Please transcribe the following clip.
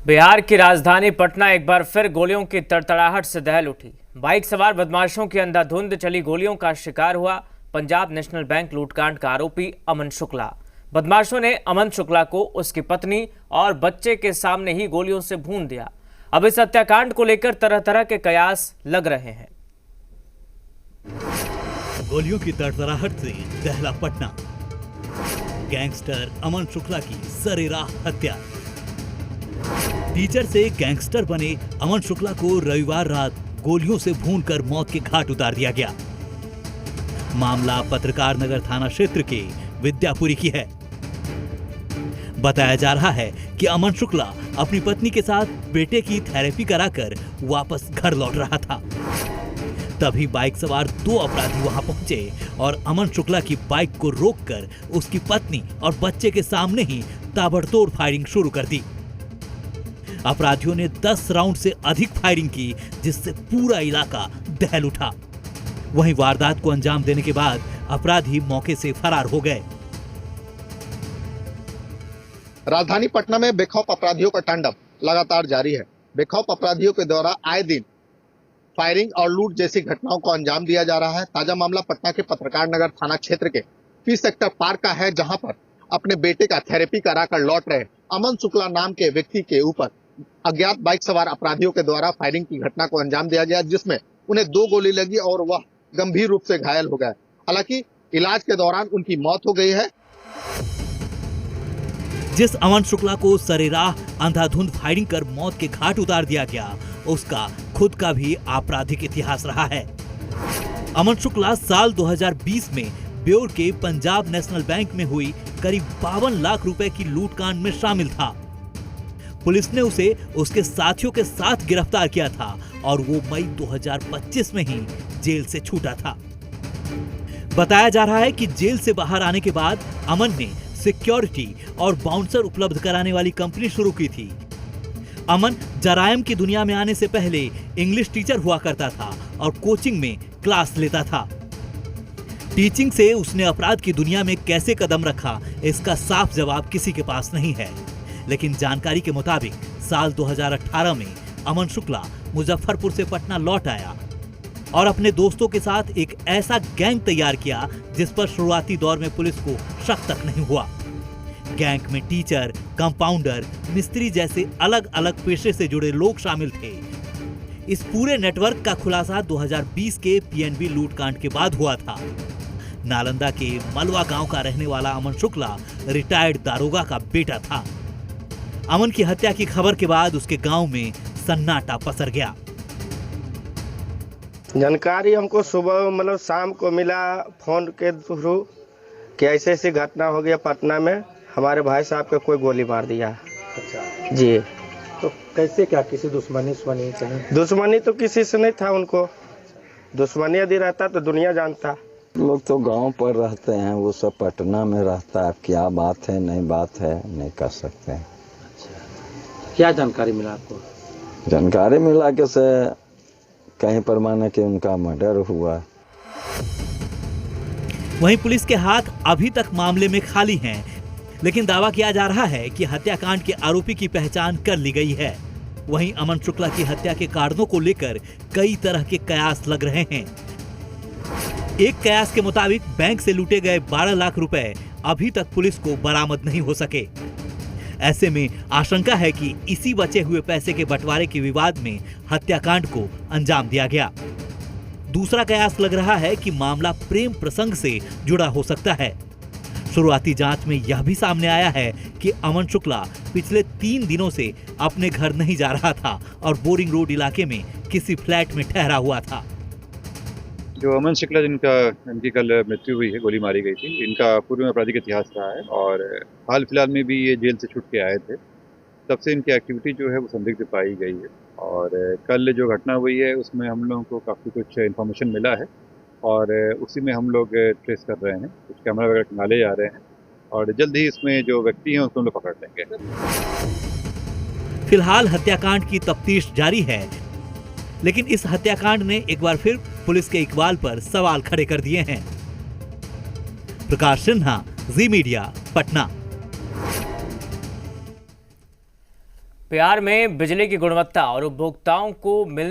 बिहार की राजधानी पटना एक बार फिर गोलियों की तड़तड़ाहट से दहल उठी। बाइक सवार बदमाशों की अंधाधुंध चली गोलियों का शिकार हुआ पंजाब नेशनल बैंक लूटकांड का आरोपी अमन शुक्ला। बदमाशों ने अमन शुक्ला को उसकी पत्नी और बच्चे के सामने ही गोलियों से भून दिया। अब इस हत्याकांड को लेकर तरह तरह के कयास लग रहे हैं। गोलियों की तड़तड़ाहट से दहला पटना। गैंगस्टर अमन शुक्ला की सरेराह हत्या। टीचर से गैंगस्टर बने अमन शुक्ला को रविवार रात गोलियों से भूनकर मौत के घाट उतार दिया गया। मामला पत्रकार नगर थाना क्षेत्र के विद्यापुरी की है। बताया जा रहा है कि अमन शुक्ला अपनी पत्नी के साथ बेटे की थेरेपी कराकर वापस घर लौट रहा था। तभी बाइक सवार दो अपराधी वहां पहुंचे और अमन शुक्ला की बाइक को रोककर उसकी पत्नी और बच्चे के सामने ही ताबड़तोड़ फायरिंग शुरू कर दी। अपराधियों ने 10 राउंड से अधिक फायरिंग की, जिससे पूरा इलाका दहल उठा। वहीं वारदात को अंजाम देने के बाद अपराधी मौके से फरार हो गए। राजधानी पटना में बेखौफ अपराधियों का तांडव लगातार जारी है। बेखौफ अपराधियों के द्वारा आए दिन फायरिंग और लूट जैसी घटनाओं को अंजाम दिया जा रहा है। ताजा मामला पटना के पत्रकार नगर थाना क्षेत्र के पी सेक्टर पार्क का है, जहां पर अपने बेटे का थेरेपी कराकर लौट रहे अमन शुक्ला नाम के व्यक्ति के ऊपर अज्ञात बाइक सवार अपराधियों के द्वारा फायरिंग की घटना को अंजाम दिया गया, जिसमें उन्हें 2 गोली लगी और वह गंभीर रूप से घायल हो गए। हालांकि इलाज के दौरान उनकी मौत हो गई है। जिस अमन शुक्ला को सरेराह अंधाधुंध फायरिंग कर मौत के घाट उतार दिया गया, उसका खुद का भी आपराधिक इतिहास रहा है। अमन शुक्ला साल 2020 में ब्योर के पंजाब नेशनल बैंक में हुई करीब 52 लाख रुपए की लूटकांड में शामिल था। पुलिस ने उसे उसके साथियों के साथ गिरफ्तार किया था और वो मई 2025 में ही जेल से छूटा था। बताया जा रहा है कि जेल से बाहर आने के बाद अमन ने सिक्योरिटी और बाउंसर उपलब्ध कराने वाली कंपनी शुरू की थी। अमन जरायम की दुनिया में आने से पहले इंग्लिश टीचर हुआ करता था और कोचिंग में क्लास लेता था। टीचिंग से उसने अपराध की दुनिया में कैसे कदम रखा, इसका साफ जवाब किसी के पास नहीं है। लेकिन जानकारी के मुताबिक साल 2018 में अमन शुक्ला मुजफ्फरपुर से पटना लौट आया और अपने दोस्तों के साथ एक ऐसा गैंग तैयार किया जिस पर शुरुआती दौर में पुलिस को शक तक नहीं हुआ। गैंग में टीचर, कंपाउंडर, मिस्त्री जैसे अलग अलग पेशे से जुड़े लोग शामिल थे। इस पूरे नेटवर्क का खुलासा 2020 के पीएनबी लूटकांड के बाद हुआ था। नालंदा के मलवा गांव का रहने वाला अमन शुक्ला रिटायर्ड दारोगा का बेटा था। अमन की हत्या की खबर के बाद उसके गांव में सन्नाटा पसर गया। जानकारी हमको सुबह मतलब शाम को मिला फोन के थ्रू कि ऐसे ऐसी घटना हो गया पटना में, हमारे भाई साहब को कोई गोली मार दिया। अच्छा जी। तो कैसे, क्या किसी दुश्मनी कहीं? दुश्मनी तो किसी से नहीं था उनको। दुश्मनी यदि रहता तो दुनिया जानता। लोग तो गांव पर रहते हैं, वो सब पटना में रहता है। क्या बात है, नहीं बात है, नहीं कर सकते हैं। क्या जानकारी मिला आपको? जानकारी मिला कि से कहीं पर माने कि उनका मर्डर हुआ। वहीं पुलिस के हाथ अभी तक मामले में खाली हैं, लेकिन दावा किया जा रहा है कि हत्याकांड के आरोपी की पहचान कर ली गई है। वहीं अमन शुक्ला की हत्या के कारणों को लेकर कई तरह के कयास लग रहे हैं। एक कयास के मुताबिक बैंक से लूटे गए 12 लाख रुपए अभी तक पुलिस को बरामद नहीं हो सके। ऐसे में आशंका है कि इसी बचे हुए पैसे के बंटवारे के विवाद में हत्याकांड को अंजाम दिया गया। दूसरा कयास लग रहा है कि मामला प्रेम प्रसंग से जुड़ा हो सकता है। शुरुआती जांच में यह भी सामने आया है कि अमन शुक्ला पिछले 3 दिनों से अपने घर नहीं जा रहा था और बोरिंग रोड इलाके में किसी फ्लैट में ठहरा हुआ था। जो अमन शुक्ला इनकी कल मृत्यु हुई है, गोली मारी गई थी, इनका पूर्व में आपराधिक इतिहास रहा है और हाल फिलहाल में भी ये जेल से छूट के आए थे। तब से इनकी एक्टिविटी जो है वो संदिग्ध पाई गई है और कल जो घटना हुई है उसमें हम लोगों को काफ़ी कुछ इन्फॉर्मेशन मिला है और उसी में हम लोग ट्रेस कर रहे हैं। कुछ कैमरा वगैरह खंगाले जा रहे हैं और जल्द ही इसमें जो व्यक्ति हैं उसको हम लोग पकड़ लेंगे। फिलहाल हत्याकांड की तफ्तीश जारी है, लेकिन इस हत्याकांड ने एक बार फिर पुलिस के इकबाल पर सवाल खड़े कर दिए हैं। प्रकाश सिन्हा, जी मीडिया, पटना। बिहार में बिजली की गुणवत्ता और उपभोक्ताओं को मिलने